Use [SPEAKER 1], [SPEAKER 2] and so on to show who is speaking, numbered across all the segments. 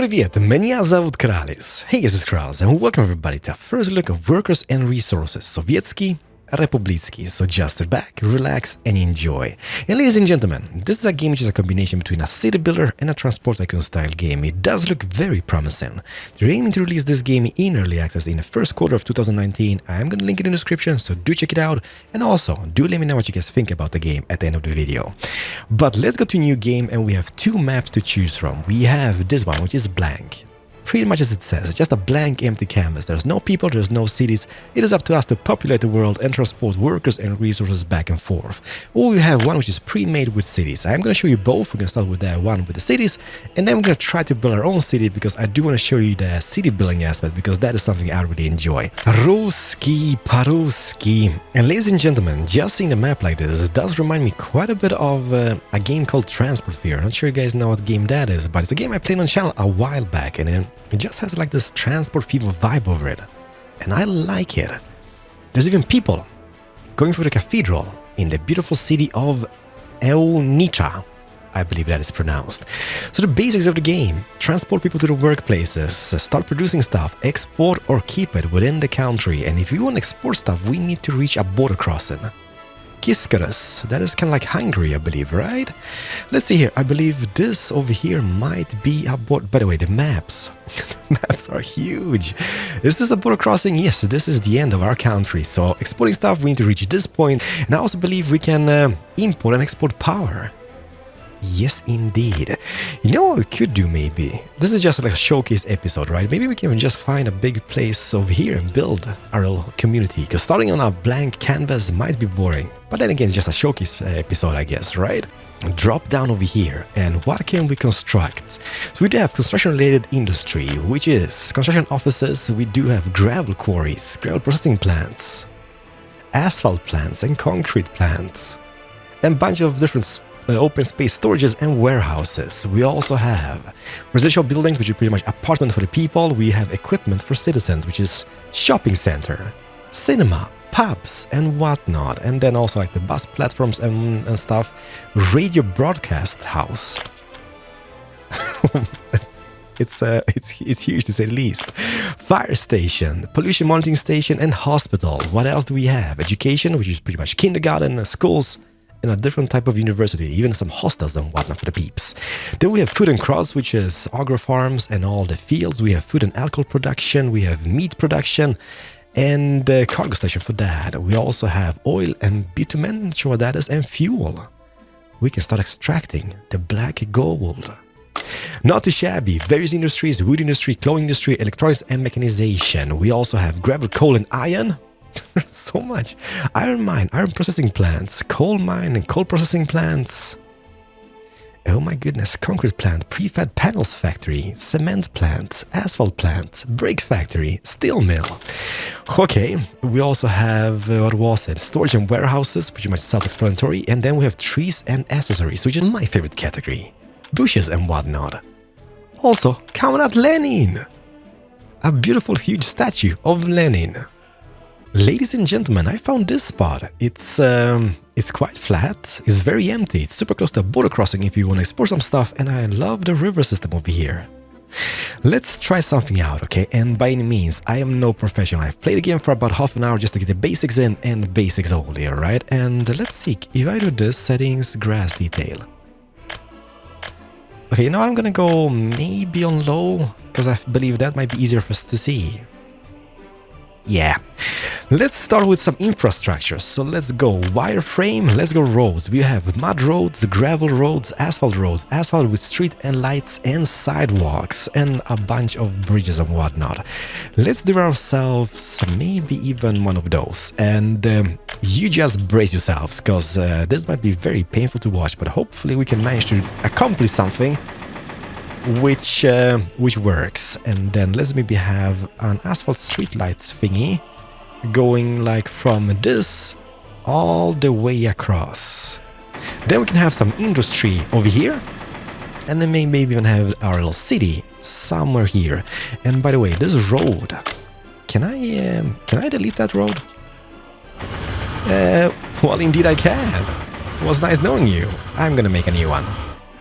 [SPEAKER 1] Привет, меня зовут Keralis. Hey, this is Keralis, and welcome everybody to a first look of workers and resources, Sovietsky, Republitsky. So just sit back, relax, and enjoy. And ladies and gentlemen, this is a game which is a combination between a city builder and a transport tycoon style game. It does look very promising. They're aiming to release this game in early access in the first quarter of 2019. I'm gonna link it in the description, so do check it out. And also, do let me know what you guys think about the game at the end of the video. But let's go to a new game, and we have two maps to choose from. We have this one, which is blank. Pretty much as it says, it's just a blank empty canvas. There's no people, there's no cities. It is up to us to populate the world and transport workers and resources back and forth. Or we have one which is pre-made with cities. I'm going to show you both. We're going to start with that one with the cities, and then we're going to try to build our own city, because I do want to show you the city building aspect, because that is something I really enjoy. Ruski Paruski. And ladies and gentlemen, just seeing a map like this does remind me quite a bit of a game called Transport Fear. I'm not sure you guys know what game that is, but it's a game I played on the channel a while back, and it just has like this transport fever vibe over it, and I like it. There's even people going through the cathedral in the beautiful city of Eunicha, I believe that is pronounced. So the basics of the game: transport people to the workplaces, start producing stuff, export or keep it within the country, and if we want to export stuff, we need to reach a border crossing. Keralis, that is kind of like Hungary, I believe, right? Let's see here. I believe this over here might be a border. By the way, the maps. The maps are huge. Is this a border crossing? Yes, this is the end of our country. So exporting stuff, we need to reach this point. And I also believe we can import and export power. Yes, indeed. You know what we could do, maybe? This is just like a showcase episode, right? Maybe we can just find a big place over here and build our little community, because starting on a blank canvas might be boring. But then again, it's just a showcase episode, I guess, right? Drop down over here, and what can we construct? So we do have construction-related industry, which is construction offices. We do have gravel quarries, gravel processing plants, asphalt plants, and concrete plants, and a bunch of different open space storages and warehouses. We also have residential buildings, which are pretty much apartment for the people. We have equipment for citizens, which is shopping center, cinema, pubs, and whatnot. And then also like the bus platforms and stuff. Radio broadcast house. It's huge, to say the least. Fire station, pollution monitoring station, and hospital. What else do we have? Education, which is pretty much kindergarten, schools, and a different type of university, even some hostels and whatnot for the peeps. Then we have food and crops, which is agro farms and all the fields. We have food and alcohol production, we have meat production, and cargo station for that. We also have oil and bitumen, not sure what that is, and fuel. We can start extracting the black gold. Not too shabby. Various industries: wood industry, clothing industry, electronics, and mechanization. We also have gravel, coal, and iron. So much. Iron mine, iron processing plants, coal mine and coal processing plants. Oh my goodness, concrete plant, prefab panels factory, cement plant, asphalt plant, brick factory, steel mill. Okay, we also have, what was it? Storage and warehouses, pretty much self-explanatory. And then we have trees and accessories, which is my favorite category. Bushes and whatnot. Also, coming out Lenin! A beautiful huge statue of Lenin. Ladies and gentlemen, I found this spot. It's quite flat, it's very empty, it's super close to a border crossing if you want to export some stuff, and I love the river system over here. Let's try something out, okay? And by any means, I am no professional. I've played the game for about half an hour just to get the basics in, and basics only, alright? And let's see, if I do this, settings, grass detail. Okay, you know what, I'm gonna go maybe on low, because I believe that might be easier for us to see. Yeah. Let's start with some infrastructure. So let's go wireframe, let's go roads. We have mud roads, gravel roads, asphalt with street and lights and sidewalks, and a bunch of bridges and whatnot. Let's do ourselves maybe even one of those. And you just brace yourselves, because this might be very painful to watch, but hopefully we can manage to accomplish something which works. And then let's maybe have an asphalt streetlights thingy going like from this all the way across. Then we can have some industry over here, and then maybe even have our little city somewhere here. And by the way, this road, can I delete that road? Well, indeed I can. It was nice knowing you. I'm gonna make a new one.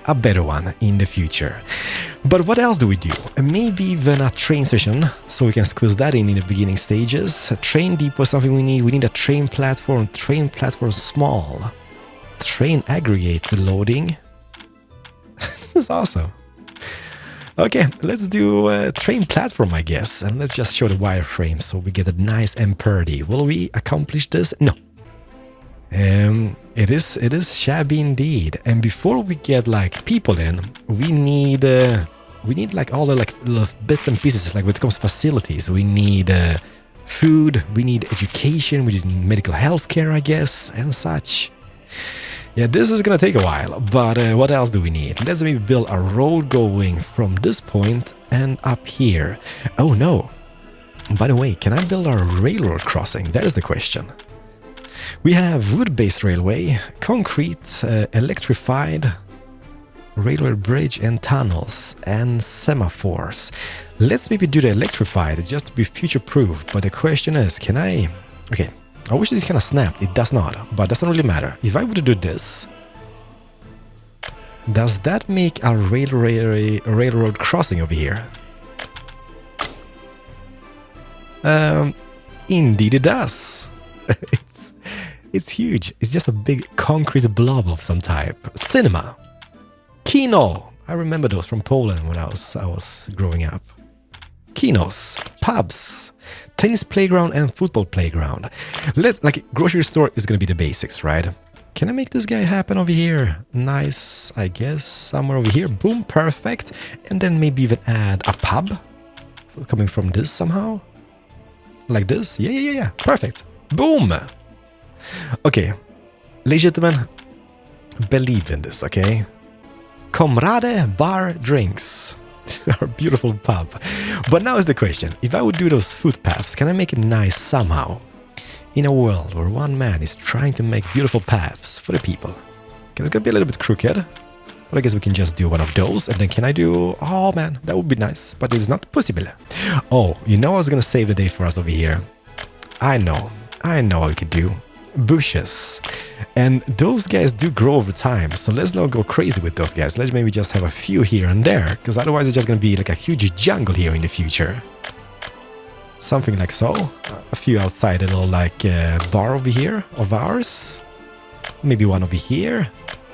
[SPEAKER 1] A better one in the future. But what else do we do? Maybe even a train station, so we can squeeze that in the beginning stages. A train depot is something we need. We need a train platform small. Train aggregate loading. This is awesome. Okay, let's do a train platform, I guess. And let's just show the wireframe so we get a nice M30. Will we accomplish this? No. It is shabby indeed. And before we get like people in, we need like all the like little bits and pieces. Like when it comes to facilities, we need food, we need education, we need medical health care, I guess, and such. Yeah, this is gonna take a while, but what else do we need? Let's maybe build a road going from this point and up here. Oh no! By the way, can I build a railroad crossing? That is the question. We have wood-based railway, concrete, electrified railway bridge and tunnels, and semaphores. Let's maybe do the electrified just to be future-proof, but the question is, can I... Okay. I wish this kind of snapped. It does not, but it doesn't really matter. If I were to do this, does that make a railroad crossing over here? Indeed it does. It's huge. It's just a big concrete blob of some type. Cinema. Kino. I remember those from Poland when I was growing up. Kinos. Pubs. Tennis playground and football playground. Like grocery store is gonna be the basics, right? Can I make this guy happen over here? Nice, I guess, somewhere over here. Boom, perfect. And then maybe even add a pub coming from this somehow. Like this. Yeah. Perfect. Boom. Okay, ladies and gentlemen, believe in this, okay? Comrade Bar Drinks. Our beautiful pub. But now is the question, if I would do those footpaths, can I make it nice somehow? In a world where one man is trying to make beautiful paths for the people. Okay, it's gonna be a little bit crooked, but I guess we can just do one of those, and then can I do... Oh man, that would be nice, but it's not possible. Oh, you know I was gonna save the day for us over here. I know what we could do. Bushes. And those guys do grow over time, so let's not go crazy with those guys. Let's maybe just have a few here and there, because otherwise it's just gonna be like a huge jungle here in the future. Something like so. A few outside a little like bar over here of ours. Maybe one over here.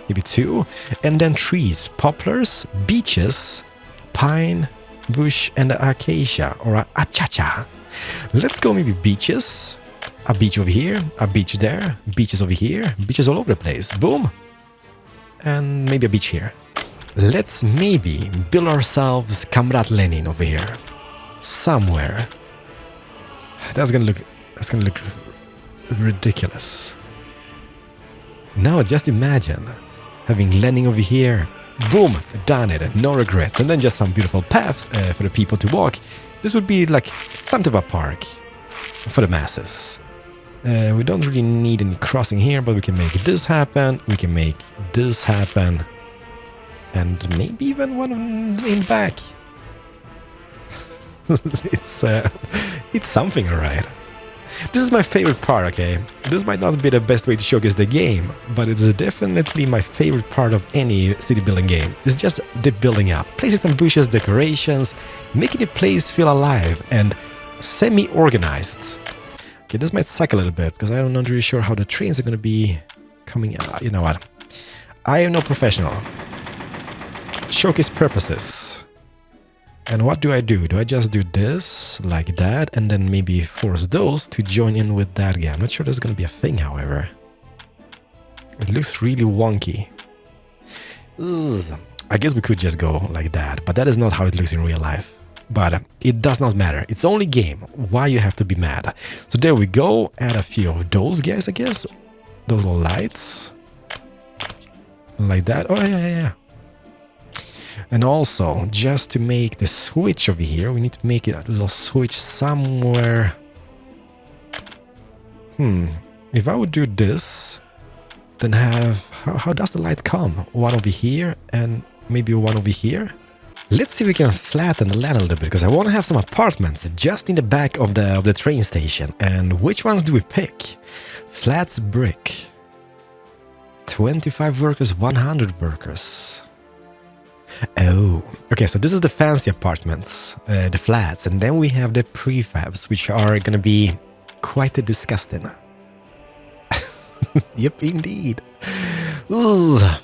[SPEAKER 1] Maybe two. And then trees. Poplars, beeches, pine, bush, and acacia or achacha. Let's go maybe beeches. A beach over here, a beach there, beaches over here, beaches all over the place. Boom! And maybe a beach here. Let's maybe build ourselves Kamrat Lenin over here. Somewhere. That's gonna look ridiculous. Now just imagine having Lenin over here. Boom! Done it. No regrets. And then just some beautiful paths for the people to walk. This would be like something of a park for the masses. We don't really need any crossing here, but we can make this happen. We can make this happen. And maybe even one in back. It's something, alright. This is my favorite part, okay? This might not be the best way to showcase the game, but it's definitely my favorite part of any city building game. It's just the building up. Placing some bushes, decorations, making the place feel alive and semi-organized. Okay, this might suck a little bit, because I'm not really sure how the trains are going to be coming out. You know what? I am no professional. Showcase purposes. And what do? Do I just do this, like that, and then maybe force those to join in with that guy? I'm not sure that's going to be a thing, however. It looks really wonky. Ugh. I guess we could just go like that, but that is not how it looks in real life. But it does not matter. It's only game. Why you have to be mad? So there we go. Add a few of those guys, I guess. Those little lights. Like that. Oh, yeah. And also, just to make the switch over here, we need to make it a little switch somewhere. If I would do this, then have... How does the light come? One over here and maybe one over here? Let's see if we can flatten the land a little bit, because I want to have some apartments just in the back of the train station. And which ones do we pick? Flats brick. 25 workers, 100 workers. Oh, okay, so this is the fancy apartments, the flats, and then we have the prefabs, which are gonna be quite disgusting. Yep, indeed. Ugh.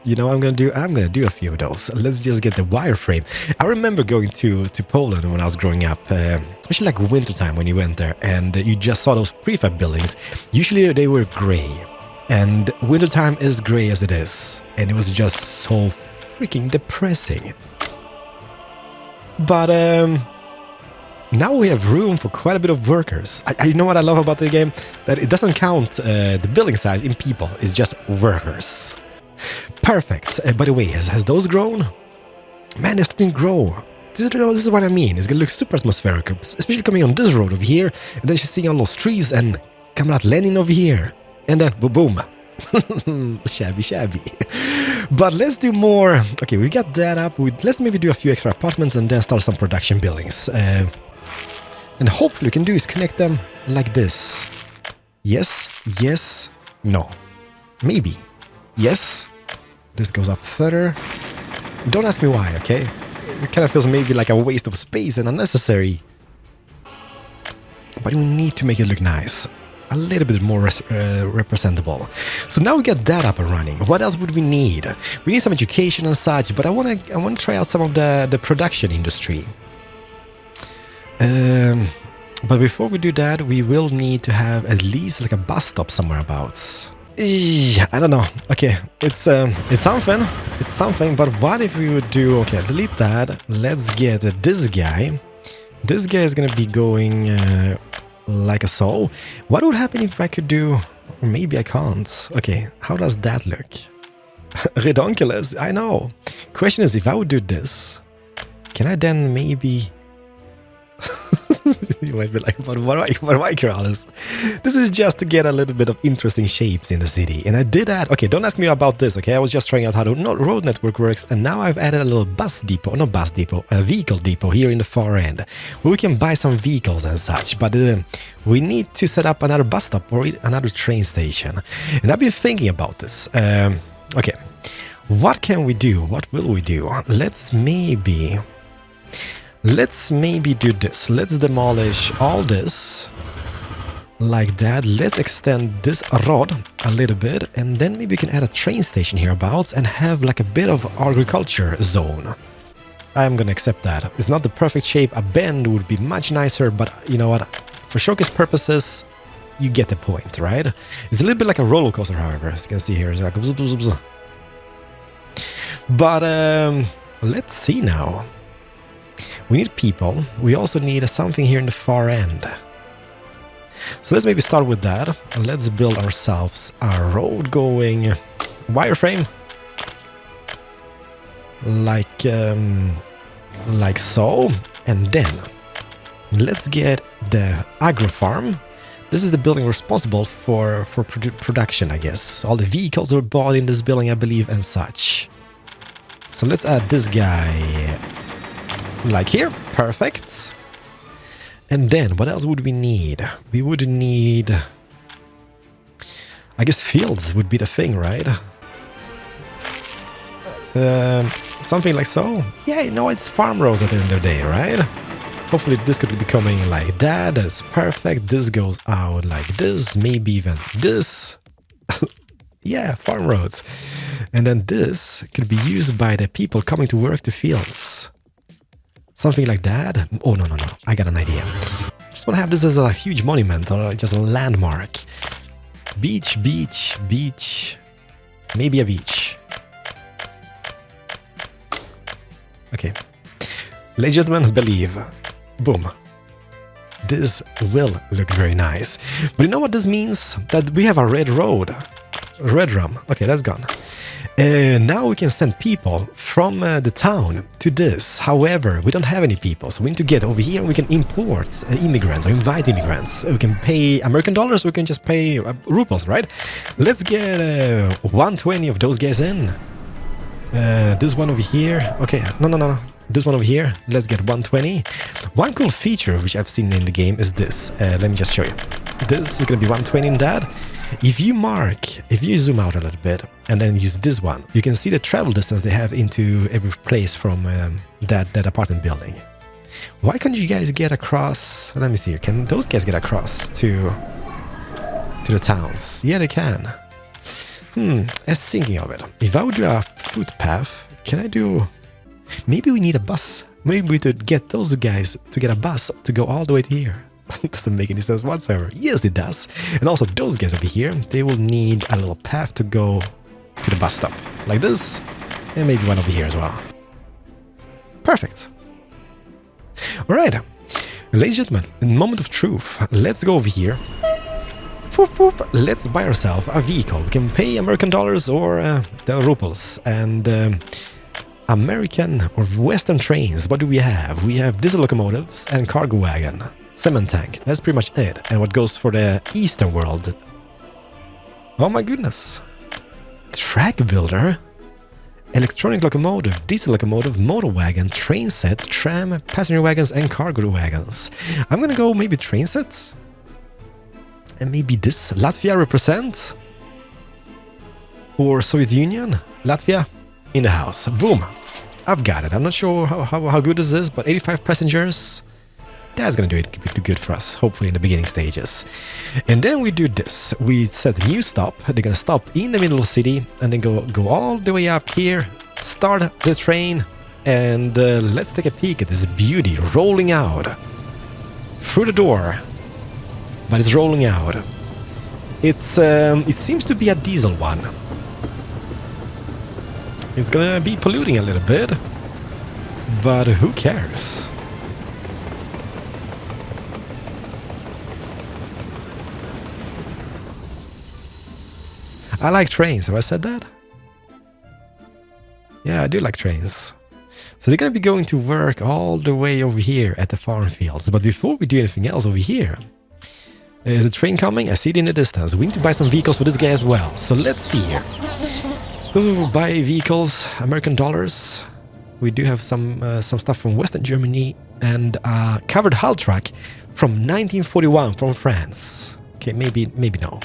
[SPEAKER 1] You know what I'm gonna do? I'm gonna do a few of those. Let's just get the wireframe. I remember going to Poland when I was growing up, especially like wintertime when you went there and you just saw those prefab buildings. Usually they were gray, and wintertime is gray as it is, and it was just so freaking depressing. But now we have room for quite a bit of workers. I know what I love about the game? That it doesn't count the building size in people, it's just workers. Perfect. By the way, has those grown? Man, they're starting to grow. This is what I mean. It's gonna look super atmospheric, especially coming on this road over here, and then just seeing all those trees and Kamrat Lenin over here. And then boom. Shabby. But let's do more. Okay, we got that up. Let's maybe do a few extra apartments and then start some production buildings. And hopefully we can do is connect them like this. Yes, no. Maybe. Yes. This goes up further. Don't ask me why, okay? It kind of feels maybe like a waste of space and unnecessary. But we need to make it look nice. A little bit more representable. So now we got that up and running. What else would we need? We need some education and such, but I wanna try out some of the production industry. But before we do that, we will need to have at least like a bus stop somewhere abouts. I don't know. Okay, it's something. It's something. But what if we would do? Okay, delete that. Let's get this guy. This guy is gonna be going like so. What would happen if I could do? Maybe I can't. Okay, how does that look? Redonkulous. I know. Question is, if I would do this, can I then maybe? You might be like, but why Keralis? This is just to get a little bit of interesting shapes in the city. And I did that. Okay, don't ask me about this, okay? I was just trying out how the road network works. And now I've added a little a vehicle depot here in the far end, where we can buy some vehicles and such. But we need to set up another bus stop or another train station. And I've been thinking about this. Okay, what can we do? What will we do? Let's maybe do this. Let's demolish all this like that. Let's extend this road a little bit, and then maybe we can add a train station hereabouts and have like a bit of agriculture zone. I'm gonna accept that. It's not the perfect shape. A bend would be much nicer, but you know what? For showcase purposes, you get the point, right? It's a little bit like a roller coaster, however. As you can see here, it's like bzz, bzz, bzz. But let's see now. We need people. We also need something here in the far end. So let's maybe start with that. Let's build ourselves a road going wireframe. Like so. And then let's get the agro farm. This is the building responsible for production, I guess. All the vehicles were bought in this building, I believe, and such. So let's add this guy like here. Perfect. And then what else would we need? We would need, I guess fields would be the thing, right? Something like so. Yeah, no, it's farm rows at the end of the day, right? Hopefully this could be coming like that. That's perfect. This goes out like this, maybe even this. Yeah, farm roads. And then this could be used by the people coming to work the fields. Something like that. Oh, no. I got an idea. Just want to have this as a huge monument or just a landmark. Beach. Maybe a beach. Okay. Ladies and gentlemen, believe. Boom. This will look very nice. But you know what this means? That we have a red road. Red rum. Okay, that's gone. Now we can send people from the town to this. However, we don't have any people, so we need to get over here and we can import immigrants or invite immigrants. We can pay American dollars, or we can just pay rubles, right? Let's get 120 of those guys in. This one over here. Okay, no. This one over here. Let's get 120. One cool feature which I've seen in the game is this. Let me just show you. This is going to be 120 in that. If you zoom out a little bit and then use this one, you can see the travel distance they have into every place from that apartment building. Why can't you guys get across? Let me see here. Can those guys get across to the towns? Yeah, they can. I was thinking of it. If I would do a footpath, can I do... Maybe we need a bus. Maybe we could get those guys to get a bus to go all the way to here. Doesn't make any sense whatsoever. Yes, it does. And also those guys over here, they will need a little path to go to the bus stop. Like this. And maybe one over here as well. Perfect. Alright. Ladies and gentlemen, in moment of truth, let's go over here. Let's buy ourselves a vehicle. We can pay American dollars or the rubles. And American or Western trains, what do we have? We have diesel locomotives and cargo wagon. Cement tank. That's pretty much it. And what goes for the Eastern world? Oh my goodness. Track builder. Electronic locomotive, diesel locomotive, motor wagon, train set, tram, passenger wagons and cargo wagons. I'm gonna go maybe train sets. And maybe this. Latvia represent? Or Soviet Union? Latvia in the house. Boom. I've got it. I'm not sure how good this is, but 85 passengers. That's gonna do it good for us, hopefully in the beginning stages. And then we do this. We set a new stop. They're gonna stop in the middle of the city and then go all the way up here, start the train, and let's take a peek at this beauty rolling out through the door. But it's rolling out. It seems to be a diesel one. It's gonna be polluting a little bit, but who cares? I like trains, have I said that? Yeah, I do like trains. So they're gonna be going to work all the way over here at the farm fields. But before we do anything else over here, there's a train coming, I see it in the distance. We need to buy some vehicles for this guy as well. So let's see here. Ooh, buy vehicles, American dollars. We do have some stuff from Western Germany and a covered hull truck from 1941 from France. Okay, maybe no.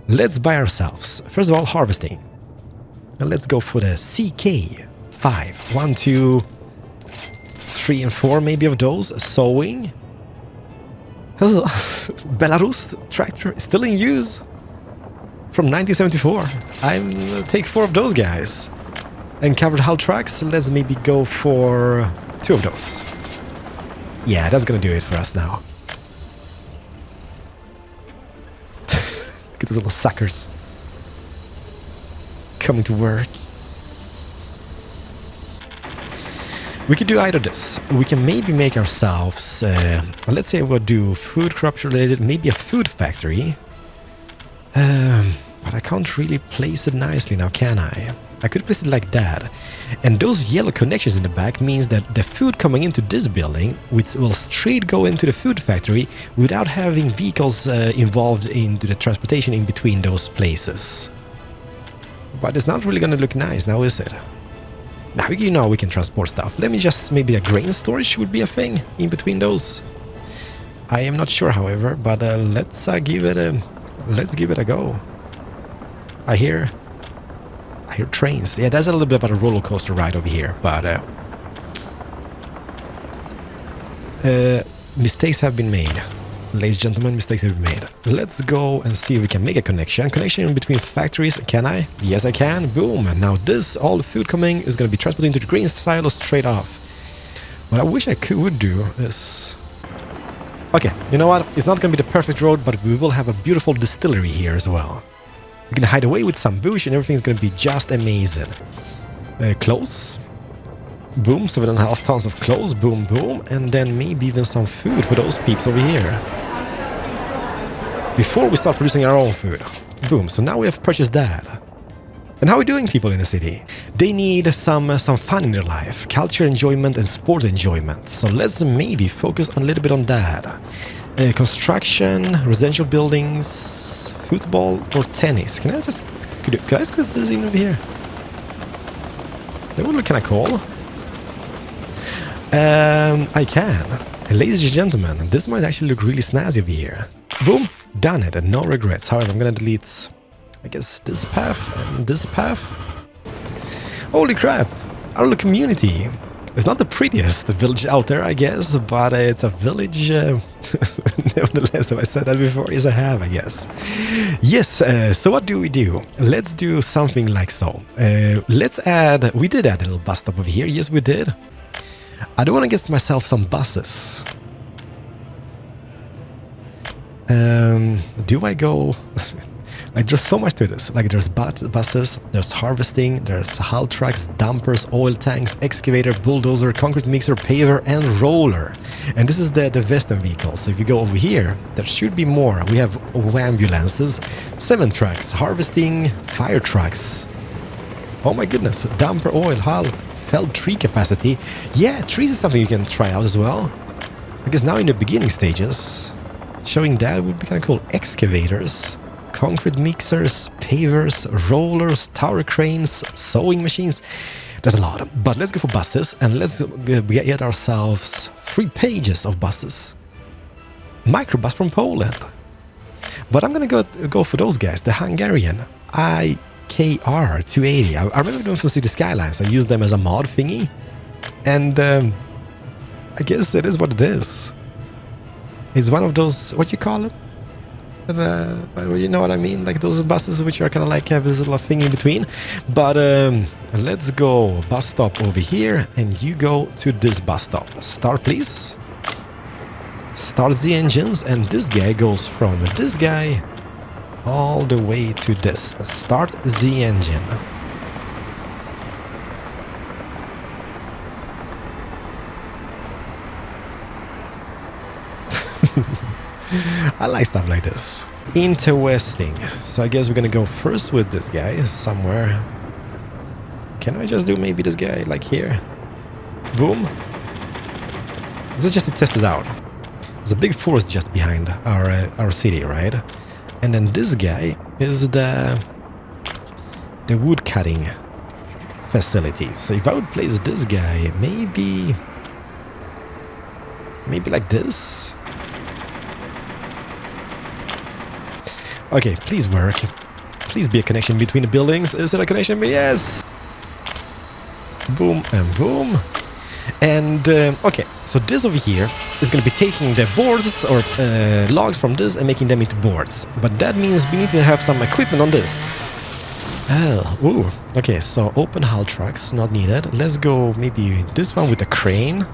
[SPEAKER 1] Let's buy ourselves, first of all, harvesting. And let's go for the CK5. 1, 2, 3 and 4 maybe of those. Sowing. Belarus tractor still in use from 1974. I'll take 4 of those guys. And covered hull trucks, let's maybe go for 2 of those. Yeah, that's gonna do it for us now. Look at those little suckers coming to work. We could do either this. We can maybe make ourselves, let's say we'll do food corruption related, maybe a food factory. But I can't really place it nicely now, can I? I could place it like that. And those yellow connections in the back means that the food coming into this building will straight go into the food factory without having vehicles involved into the transportation in between those places. But it's not really gonna look nice now, is it? Now, you know, we can transport stuff. Let me just, maybe a grain storage would be a thing in between those. I am not sure, however, but let's give it a go. I hear trains. Yeah, that's a little bit of a roller coaster ride over here, but mistakes have been made. Ladies and gentlemen, mistakes have been made. Let's go and see if we can make a connection. Connection in between factories. Can I? Yes, I can. Boom. And now this, all the food coming is going to be transported into the grain silo straight off. What I wish I would do is... Okay, you know what? It's not going to be the perfect road, but we will have a beautiful distillery here as well. We can hide away with some bush and everything's going to be just amazing. Clothes. Boom, 7.5 tons of clothes. Boom, boom. And then maybe even some food for those peeps over here. Before we start producing our own food. Boom, so now we have purchased that. And how are we doing, people in the city? They need some fun in their life. Culture enjoyment and sport enjoyment. So let's maybe focus a little bit on that. Construction, residential buildings, football or tennis. Can I squeeze this in over here? What can I call? I can. Ladies and gentlemen, this might actually look really snazzy over here. Boom, Done it and no regrets. However, I'm gonna delete, I guess, this path and this path. Holy crap! Our little community. It's not the prettiest village out there, I guess, but it's a village, nevertheless, have I said that before? Yes, I have, I guess. Yes, so what do? Let's do something like so. Let's add, we did add a little bus stop over here, yes we did. I do want to get myself some buses. Do I go... Like, there's so much to this. Like, there's buses, there's harvesting, there's haul trucks, dumpers, oil tanks, excavator, bulldozer, concrete mixer, paver, and roller. And this is the Western vehicle. So if you go over here, there should be more. We have ambulances, 7 trucks, harvesting, fire trucks. Oh my goodness, dumper, oil, hull, felled tree capacity. Yeah, trees is something you can try out as well. I guess now in the beginning stages, showing that would be kind of cool. Excavators. Concrete mixers, pavers, rollers, tower cranes, sewing machines. There's a lot. But let's go for buses and let's get ourselves 3 pages of buses. Microbus from Poland. But I'm gonna go for those guys, the Hungarian IKR 280. I remember them from City Skylines. I used them as a mod thingy. And I guess it is what it is. It's one of those, what you call it? You know what I mean, like those buses which are kind of like have this little thing in between. But let's go bus stop over here and you go to this bus stop. Start please. Start the engines and this guy goes from this guy all the way to this. Start the engine. I like stuff like this. Interesting. So I guess we're gonna go first with this guy somewhere. Can I just do maybe this guy like here? Boom. This is just to test it out. There's a big forest just behind our city, right? And then this guy is the wood cutting facility. So if I would place this guy, maybe like this. Okay, please work. Please be a connection between the buildings. Is it a connection? Yes! Boom and boom. And, okay, so this over here is going to be taking the boards or logs from this and making them into boards. But that means we need to have some equipment on this. Oh, ooh. Okay, so open hull trucks, not needed. Let's go maybe this one with a crane.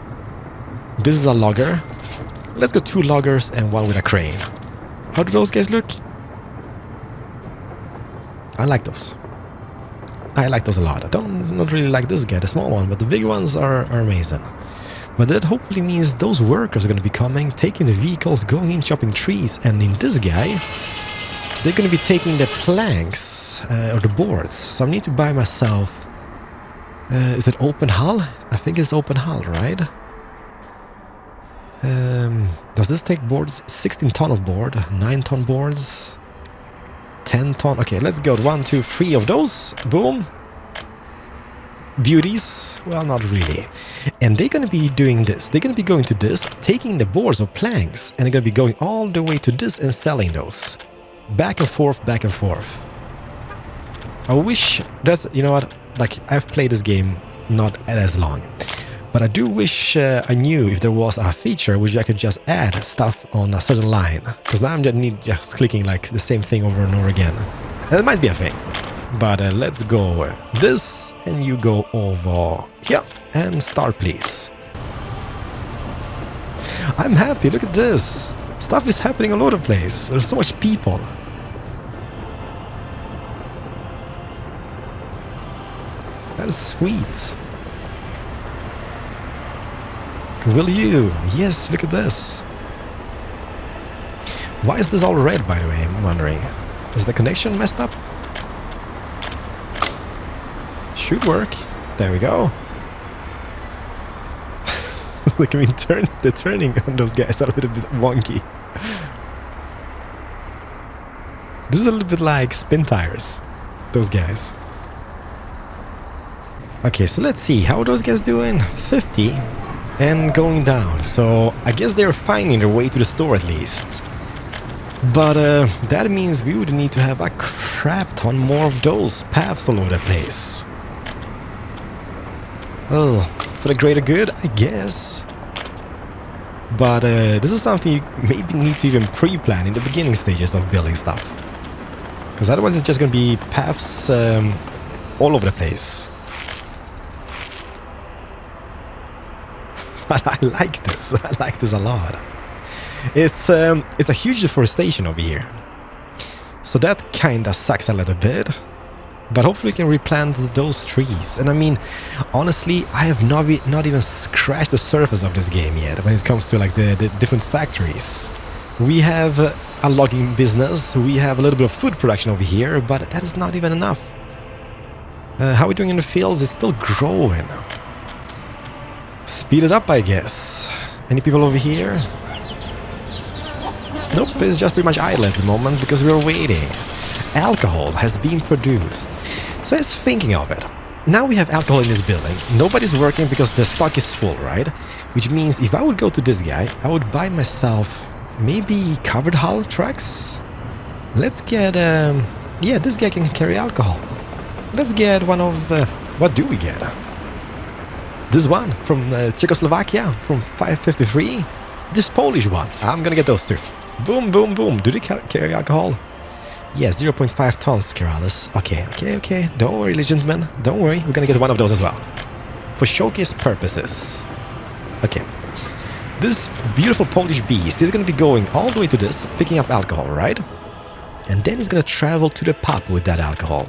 [SPEAKER 1] This is a logger. Let's go 2 loggers and 1 with a crane. How do those guys look? I like those. I like those a lot. I don't not really like this guy, the small one, but the big ones are amazing. But that hopefully means those workers are going to be coming, taking the vehicles, going in, chopping trees, and in this guy, they're going to be taking the planks or the boards. So I need to buy myself. Is it open hull? I think it's open hull, right? Does this take boards? 16 ton of board, 9 ton boards. 10 ton. Okay, let's go. 1, 2, 3 of those. Boom. Beauties. Well, not really. And they're going to be doing this. They're going to be going to this, taking the boards or planks, and they're going to be going all the way to this and selling those. Back and forth, back and forth. I wish that's, you know what, like I've played this game not as long. But I do wish I knew if there was a feature which I could just add stuff on a certain line. Because now I'm just clicking like the same thing over and over again. And it might be a thing. But let's go this and you go over here and start please. I'm happy, look at this. Stuff is happening all over the place. There's so much people. That's sweet. Will you? Yes, look at this. Why is this all red, by the way? I'm wondering. Is the connection messed up? Should work. There we go. Look, I mean, the turning on those guys are a little bit wonky. This is a little bit like spin tires. Those guys. Okay, so let's see. How are those guys doing? 50. And going down, so I guess they're finding their way to the store at least. But that means we would need to have a crap ton more of those paths all over the place. Well, for the greater good, I guess. But this is something you maybe need to even pre-plan in the beginning stages of building stuff. Because otherwise it's just going to be paths all over the place. But I like this. I like this a lot. It's a huge deforestation over here. So that kinda sucks a little bit. But hopefully we can replant those trees. And I mean, honestly, I have not even scratched the surface of this game yet when it comes to like the different factories. We have a logging business, we have a little bit of food production over here, but that is not even enough. How are we doing in the fields? It's still growing. Speed it up, I guess. Any people over here? Nope, it's just pretty much idle at the moment because we're waiting. Alcohol has been produced. So I was thinking of it. Now we have alcohol in this building. Nobody's working because the stock is full, right? Which means if I would go to this guy, I would buy myself maybe covered hull trucks. Let's get, yeah, this guy can carry alcohol. Let's get one of, what do we get? This one from Czechoslovakia from 553. This Polish one. I'm gonna get those two. Boom, boom, boom. Do they carry alcohol? Yeah, 0.5 tons, Keralis. Okay. Don't worry, gentlemen. Don't worry. We're gonna get one of those as well. For showcase purposes. Okay. This beautiful Polish beast is gonna be going all the way to this, picking up alcohol, right? And then he's gonna travel to the pub with that alcohol.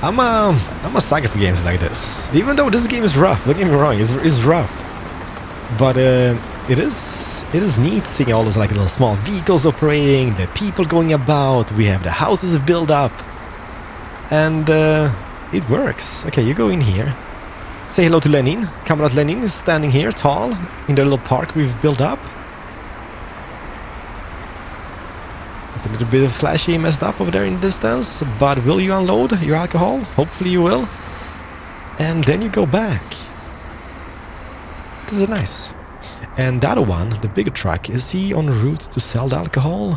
[SPEAKER 1] I'm a sucker for games like this. Even though this game is rough, don't get me wrong, it's rough. But it is neat seeing all those like little small vehicles operating, the people going about, we have the houses built up. And it works. Okay, you go in here. Say hello to Lenin. Comrade Lenin is standing here, tall, in the little park we've built up. It's a little bit flashy, messed up over there in the distance, but will you unload your alcohol? Hopefully you will. And then you go back. This is nice. And the other one, the bigger truck, is he en route to sell the alcohol?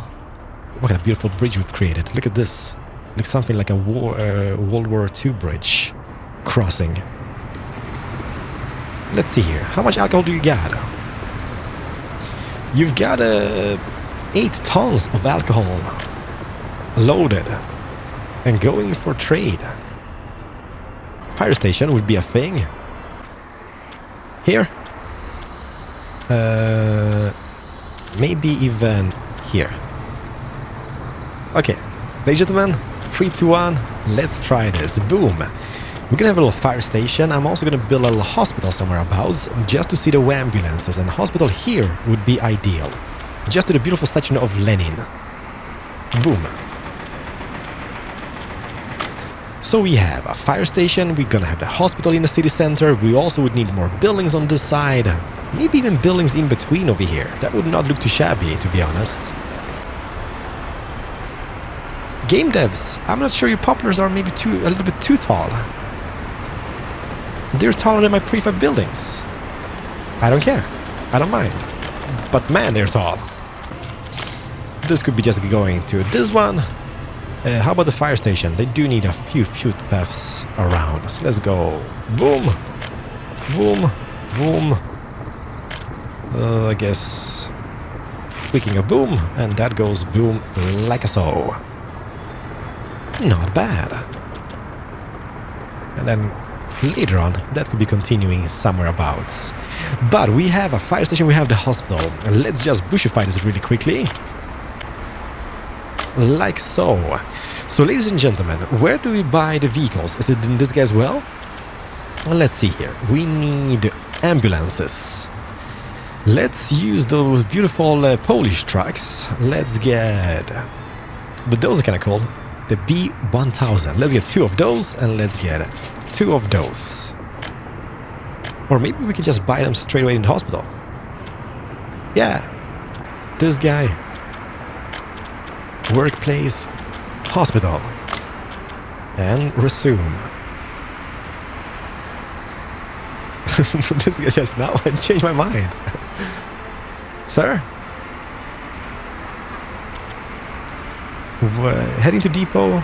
[SPEAKER 1] What kind of beautiful bridge we've created. Look at this. Looks something like a World War II bridge crossing. Let's see here. How much alcohol do you got? You've got 8 tons of alcohol loaded and going for trade. Fire station would be a thing. Here. Maybe even here. Okay, ladies and gentlemen, 3, 2, 1, let's try this. Boom. We're gonna have a little fire station. I'm also gonna build a little hospital somewhere abouts just to see the ambulances, and a hospital here would be ideal. Just to the beautiful statue of Lenin. Boom. So we have a fire station, we're gonna have the hospital in the city center, we also would need more buildings on this side. Maybe even buildings in between over here. That would not look too shabby, to be honest. Game devs, I'm not sure your poplars are maybe a little bit too tall. They're taller than my prefab buildings. I don't care. I don't mind. But man, they're tall. This could be just going to this one. How about the fire station? They do need a few footpaths around. So let's go. Boom. Boom. Boom. I guess clicking a boom, and that goes boom like a so. Not bad. And then later on, that could be continuing somewhere abouts. But we have a fire station, we have the hospital. Let's just bushify this really quickly. Like so. So ladies and gentlemen, where do we buy the vehicles? Is it in this guy as well? Let's see here. We need ambulances. Let's use those beautiful Polish trucks. Let's get... But those are kind of cool. The B1000. Let's get 2 of those, and let's get 2 of those. Or maybe we can just buy them straight away in the hospital. Yeah. This guy. Workplace. Hospital. And resume. This guy just now changed my mind. Sir? Heading to depot?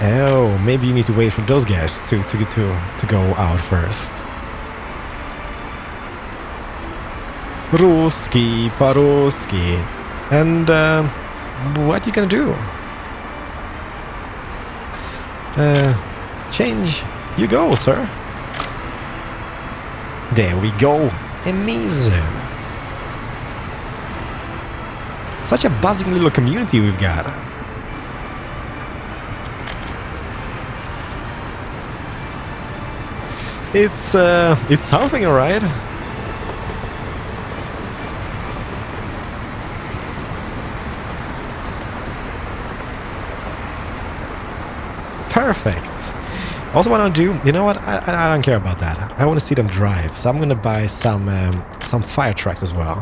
[SPEAKER 1] Oh, maybe you need to wait for those guys to go out first. Ruski, Paruski. And what you gonna do? Change. You go, sir. There we go. Amazing. Such a buzzing little community we've got. It's something, alright. Perfect. Also, what I'll do, you know what? I don't care about that. I want to see them drive, so I'm gonna buy some fire trucks as well.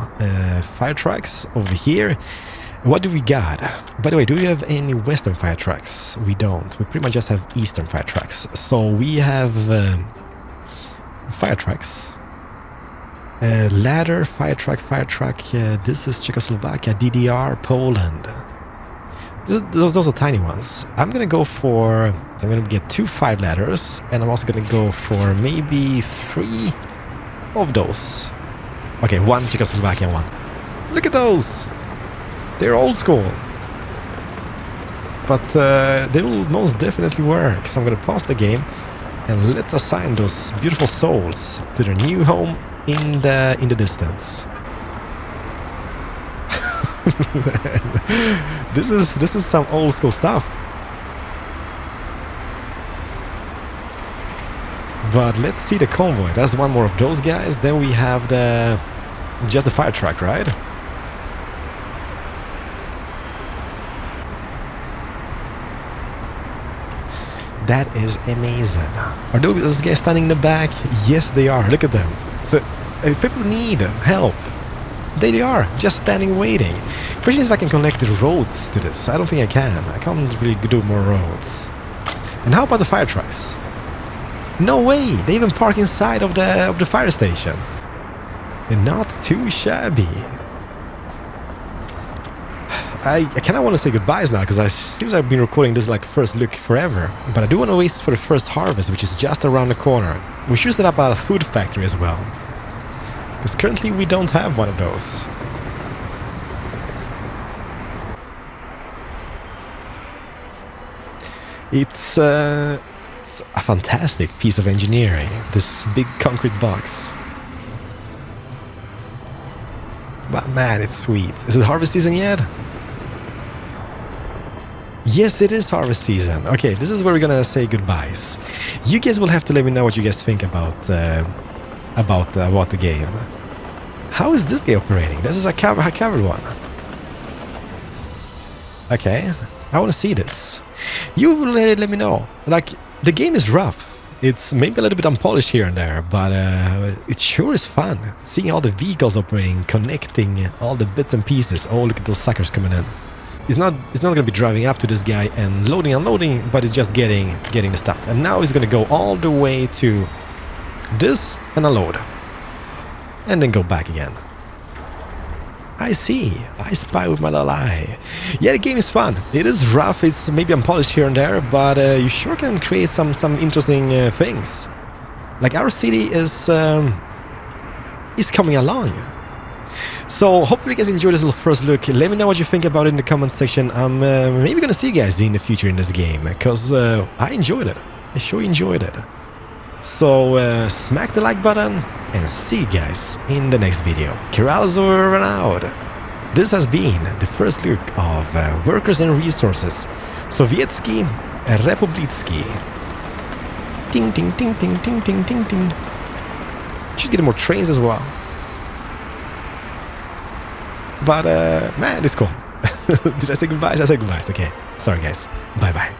[SPEAKER 1] Fire trucks over here. What do we got? By the way, do we have any Western fire trucks? We don't. We pretty much just have Eastern fire trucks. So we have fire trucks. Ladder, fire truck. This is Czechoslovakia, DDR, Poland. Those are tiny ones. I'm gonna go for... I'm gonna get 2 fire ladders, and I'm also gonna go for maybe 3 of those. Okay, 1 Czechoslovakian one. Look at those! They're old school. But they will most definitely work. So I'm gonna pause the game, and let's assign those beautiful souls to their new home in the distance. This is some old school stuff. But let's see the convoy. There's one more of those guys. Then we have just the fire truck, right? That is amazing. Are those guys standing in the back? Yes, they are. Look at them. So if people need help, there they are, just standing waiting. Question is if I can connect the roads to this. I don't think I can. I can't really do more roads. And how about the fire trucks? No way! They even park inside of the fire station. They're not too shabby. I kind of want to say goodbyes now, because it seems I've been recording this like first look forever. But I do want to wait for the first harvest, which is just around the corner. We should set up a food factory as well, because currently we don't have one of those. It's a fantastic piece of engineering, this big concrete box. But man, it's sweet. Is it harvest season yet? Yes, it is harvest season. Okay, this is where we're gonna say goodbyes. You guys will have to let me know what you guys think about the game. How is this game operating? This is a covered one. Okay, I want to see this. You will let me know. Like, the game is rough. It's maybe a little bit unpolished here and there, but it sure is fun. Seeing all the vehicles operating, connecting all the bits and pieces. Oh, look at those suckers coming in. It's not gonna be driving up to this guy and loading, unloading, but it's just getting the stuff. And now he's gonna go all the way to this and unload, and then go back again. I see. I spy with my little eye. Yeah, the game is fun. It is rough. It's maybe unpolished here and there, but you sure can create some interesting things. Like, our city is coming along. So hopefully you guys enjoyed this little first look. Let me know what you think about it in the comment section. I'm maybe gonna see you guys in the future in this game, because I enjoyed it. I sure enjoyed it. So smack the like button, and see you guys in the next video. Keralis over and out. This has been the first look of Workers and Resources, Sovietsky Republicki. Ding ding ding ding ding ding ding ding. Should get more trains as well. But man, it's cool. Did I say goodbyes? I said goodbyes. Okay, sorry guys. Bye bye.